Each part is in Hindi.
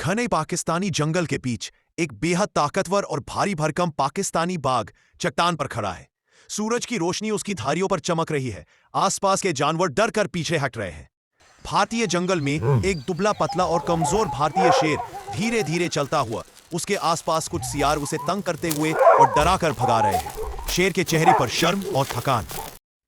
घने पाकिस्तानी जंगल के बीच एक बेहद ताकतवर और भारी भरकम पाकिस्तानी बाघ चट्टान पर खड़ा है। सूरज की रोशनी उसकी धारियों पर चमक रही है। आसपास के जानवर डर कर पीछे हट रहे हैं। भारतीय जंगल में एक दुबला पतला और कमजोर भारतीय शेर धीरे धीरे चलता हुआ। उसके आसपास कुछ सियार उसे तंग करते हुए और डरा कर भगा रहे हैं। शेर के चेहरे पर शर्म और थकान।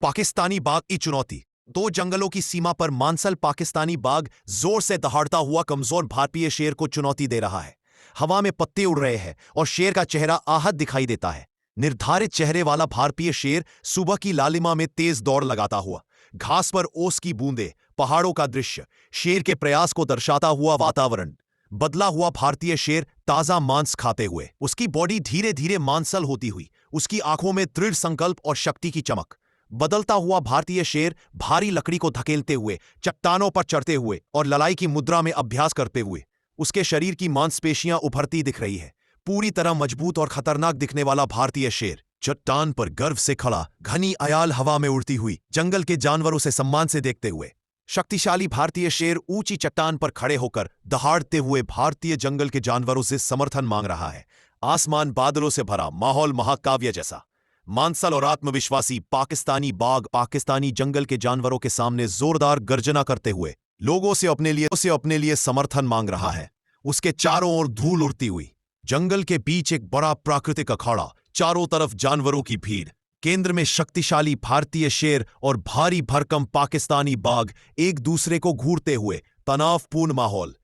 पाकिस्तानी बाघ की चुनौती। दो जंगलों की सीमा पर मांसल पाकिस्तानी बाघ जोर से दहाड़ता हुआ कमजोर भारतीय शेर को चुनौती दे रहा है। हवा में पत्ते उड़ रहे हैं और शेर का चेहरा आहत दिखाई देता है। निर्धारित चेहरे वाला भारतीय शेर सुबह की लालिमा में तेज दौड़ लगाता हुआ। घास पर ओस की बूंदें, पहाड़ों का दृश्य, शेर के प्रयास को दर्शाता हुआ वातावरण। बदला हुआ भारतीय शेर ताजा मांस खाते हुए, उसकी बॉडी धीरे धीरे मांसल होती हुई, उसकी आंखों में दृढ़ संकल्प और शक्ति की चमक। बदलता हुआ भारतीय शेर भारी लकड़ी को धकेलते हुए, चट्टानों पर चढ़ते हुए और लड़ाई की मुद्रा में अभ्यास करते हुए। उसके शरीर की मांसपेशियां उभरती दिख रही है। पूरी तरह मजबूत और खतरनाक दिखने वाला भारतीय शेर चट्टान पर गर्व से खड़ा, घनी अयाल हवा में उड़ती हुई, जंगल के जानवरों से सम्मान से देखते हुए। शक्तिशाली भारतीय शेर ऊंची चट्टान पर खड़े होकर दहाड़ते हुए भारतीय जंगल के जानवरों से समर्थन मांग रहा है। आसमान बादलों से भरा, माहौल महाकाव्य जैसा। मांसल और आत्मविश्वासी पाकिस्तानी बाघ पाकिस्तानी जंगल के जानवरों के सामने जोरदार गर्जना करते हुए लोगों से अपने लिए समर्थन मांग रहा है। उसके चारों ओर धूल उड़ती हुई। जंगल के बीच एक बड़ा प्राकृतिक अखाड़ा, चारों तरफ जानवरों की भीड़। केंद्र में शक्तिशाली भारतीय शेर और भारी भरकम पाकिस्तानी बाघ एक दूसरे को घूरते हुए। तनावपूर्ण माहौल,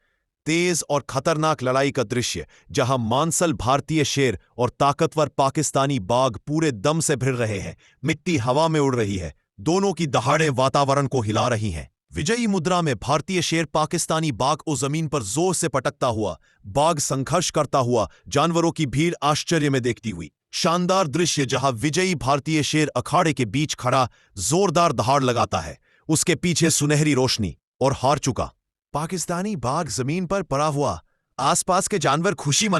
तेज और खतरनाक लड़ाई का दृश्य, जहां मांसल भारतीय शेर और ताकतवर पाकिस्तानी बाघ पूरे दम से भिड़ रहे हैं। मिट्टी हवा में उड़ रही है, दोनों की दहाड़ें वातावरण को हिला रही हैं। विजयी मुद्रा में भारतीय शेर पाकिस्तानी बाघ को जमीन पर जोर से पटकता हुआ। बाघ संघर्ष करता हुआ, जानवरों की भीड़ आश्चर्य में देखती हुई। शानदार दृश्य जहां विजयी भारतीय शेर अखाड़े के बीच खड़ा जोरदार दहाड़ लगाता है। उसके पीछे सुनहरी रोशनी और हार चुका पाकिस्तानी बाघ जमीन पर पड़ा हुआ। आसपास के जानवर खुशी मना